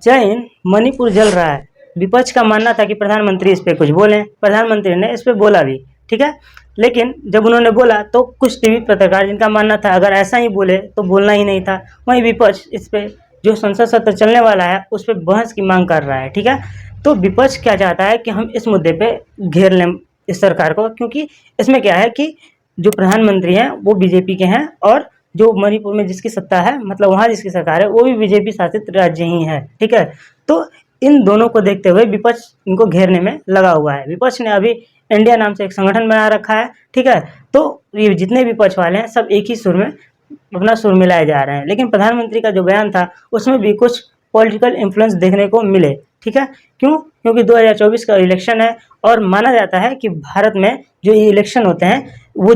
जय हिंद। मणिपुर जल रहा है। विपक्ष का मानना था कि प्रधानमंत्री इस पे कुछ बोलें, प्रधानमंत्री ने इस पे बोला भी, ठीक है। लेकिन जब उन्होंने बोला तो कुछ टीवी पत्रकार जिनका मानना था अगर ऐसा ही बोले तो बोलना ही नहीं था, वहीं विपक्ष इस पे जो संसद सत्र चलने वाला है उस पर बहस की मांग कर रहा है, ठीक है। तो विपक्ष क्या चाहता है कि हम इस मुद्दे पे घेर लें इस सरकार को, क्योंकि इसमें क्या है कि जो प्रधानमंत्री हैं वो बीजेपी के हैं और जो मणिपुर में जिसकी सत्ता है, मतलब वहाँ जिसकी सरकार है वो भी बीजेपी शासित राज्य ही है, ठीक है। तो इन दोनों को देखते हुए विपक्ष इनको घेरने में लगा हुआ है। विपक्ष ने अभी इंडिया नाम से एक संगठन बना रखा है, ठीक है। तो ये जितने विपक्ष वाले हैं सब एक ही सुर में अपना सुर मिलाए जा रहे हैं। लेकिन प्रधानमंत्री का जो बयान था उसमें भी कुछ पॉलिटिकल इन्फ्लुएंस देखने को मिले, ठीक है। क्यों? क्योंकि 2024 का इलेक्शन है और माना जाता है कि भारत में जो ये इलेक्शन होते हैं वो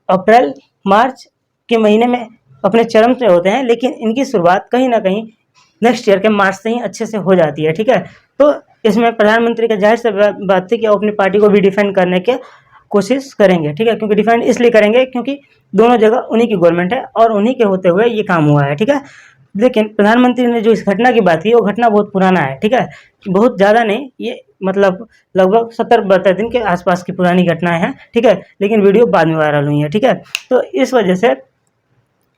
अप्रैल मार्च के महीने में अपने चरम पे होते हैं, लेकिन इनकी शुरुआत कहीं ना कहीं नेक्स्ट ईयर के मार्च से ही अच्छे से हो जाती है, ठीक है। तो इसमें प्रधानमंत्री का जाहिर सी बात थी कि वो अपनी पार्टी को भी डिफेंड करने के कोशिश करेंगे, ठीक है। क्योंकि डिफेंड इसलिए करेंगे क्योंकि दोनों जगह उन्हीं की गवर्नमेंट है और उन्हीं के होते हुए ये काम हुआ है, ठीक है। लेकिन प्रधानमंत्री ने जो इस घटना की बात की वो घटना बहुत पुराना है, ठीक है। बहुत ज़्यादा नहीं, ये मतलब लगभग 70-72 दिन के आसपास की पुरानी घटनाएं हैं, ठीक है। लेकिन वीडियो बाद में वायरल हुई है, ठीक है। तो इस वजह से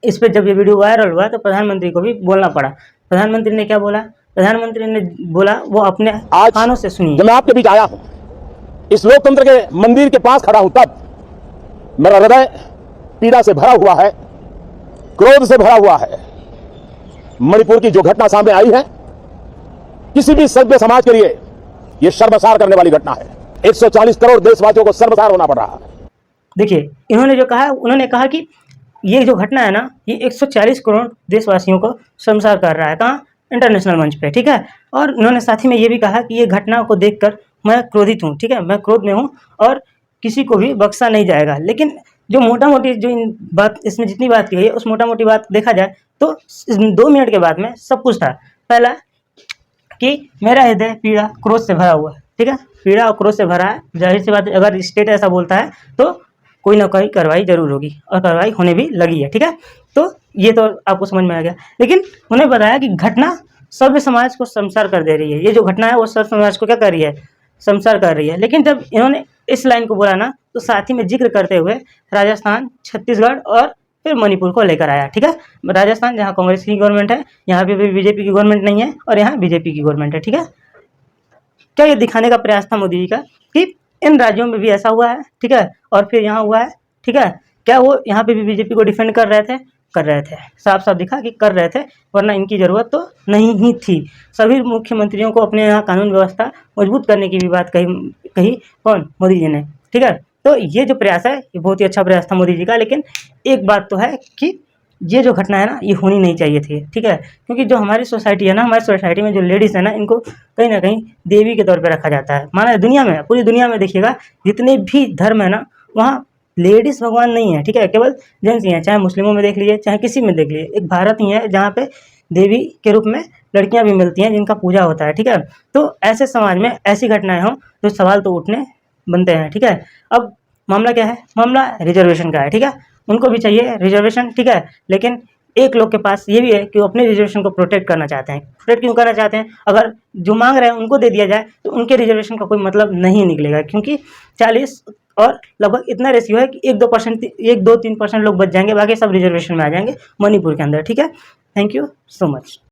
इस पे जब ये वीडियो वायरल हुआ तो प्रधानमंत्री को भी बोलना पड़ा। प्रधानमंत्री ने क्या बोला? प्रधानमंत्री ने बोला वो अपने कानों से सुनिए। जब मैं आपके बीच आया हूं, इस लोकतंत्र के मंदिर के पास खड़ा हूं, तब मेरा हृदय पीड़ा से भरा हुआ है, क्रोध से भरा हुआ है। मणिपुर की जो घटना सामने आई है किसी भी सभ्य समाज के लिए यह शर्मसार करने वाली घटना है। 140 करोड़ देशवासियों को शर्मसार होना पड़ रहा है। देखिए इन्होंने जो कहा, उन्होंने कहा कि ये जो घटना है ना ये 140 करोड़ देशवासियों को शर्मसार कर रहा है। कहाँ? इंटरनेशनल मंच पे, ठीक है। और उन्होंने साथ ही में ये भी कहा कि ये घटना को देखकर मैं क्रोधित हूँ, ठीक है। मैं क्रोध में हूँ और किसी को भी बख्शा नहीं जाएगा। लेकिन जो मोटा मोटी जो इन बात इसमें जितनी बात की गई है उस मोटा मोटी बात देखा जाए तो 2 मिनट के बाद में सब कुछ था। पहला कि मेरा हृदय पीड़ा क्रोध से भरा हुआ है, ठीक है। पीड़ा और क्रोध से भरा है, जाहिर सी बात है अगर स्टेट ऐसा बोलता है तो कोई ना कोई कार्रवाई जरूर होगी और कार्रवाई होने भी लगी है, ठीक है। तो ये तो आपको समझ में आ गया। लेकिन उन्हें बताया कि घटना सभ्य समाज को शर्मसार कर दे रही है। ये जो घटना है वो सभ्य समाज को क्या कर रही है? शर्मसार कर रही है। लेकिन जब इन्होंने इस लाइन को बोला ना तो साथ ही में जिक्र करते हुए राजस्थान, छत्तीसगढ़ और फिर मणिपुर को लेकर आया, ठीक है। राजस्थान जहाँ कांग्रेस की गवर्नमेंट है, यहाँ पे भी बीजेपी की गवर्नमेंट नहीं है और यहाँ बीजेपी की गवर्नमेंट है, ठीक है। क्या ये दिखाने का प्रयास था मोदी जी का कि इन राज्यों में भी ऐसा हुआ है, ठीक है, और फिर यहाँ हुआ है, ठीक है। क्या वो यहाँ पे भी बीजेपी को डिफेंड कर रहे थे? कर रहे थे। साफ साफ दिखा कि कर रहे थे, वरना इनकी ज़रूरत तो नहीं ही थी। सभी मुख्यमंत्रियों को अपने यहाँ कानून व्यवस्था मजबूत करने की भी बात कही कौन? मोदी जी ने, ठीक है। तो ये जो प्रयास है ये बहुत ही अच्छा प्रयास था मोदी जी का। लेकिन एक बात तो है कि ये जो घटना है ना ये होनी नहीं चाहिए थी, ठीक है। क्योंकि जो हमारी सोसाइटी है ना, हमारी सोसाइटी में जो लेडीज़ है ना इनको कहीं ना कहीं देवी के तौर पे रखा जाता है। माना दुनिया में, पूरी दुनिया में देखिएगा जितने भी धर्म है ना वहाँ लेडीज़ भगवान नहीं है, ठीक है। केवल जेंट्स ही हैं, चाहे मुस्लिमों में देख लीजिए चाहे किसी में देख लीजिए। एक भारत ही है जहाँ पे देवी के रूप में लड़कियाँ भी मिलती हैं जिनका पूजा होता है, ठीक है। तो ऐसे समाज में ऐसी घटनाएं हों तो सवाल तो उठने बनते हैं, ठीक है। अब मामला क्या है? मामला रिजर्वेशन का है, ठीक है। उनको भी चाहिए रिजर्वेशन, ठीक है। लेकिन एक लोग के पास ये भी है कि वो अपने रिजर्वेशन को प्रोटेक्ट करना चाहते हैं। प्रोटेक्ट क्यों करना चाहते हैं? अगर जो मांग रहे हैं उनको दे दिया जाए तो उनके रिजर्वेशन का कोई मतलब नहीं निकलेगा, क्योंकि 40 और लगभग इतना रेशियो है कि 1-2%, 1-2-3% लोग बच जाएंगे, बाकी सब रिजर्वेशन में आ जाएंगे मणिपुर के अंदर, ठीक है। Thank you so much.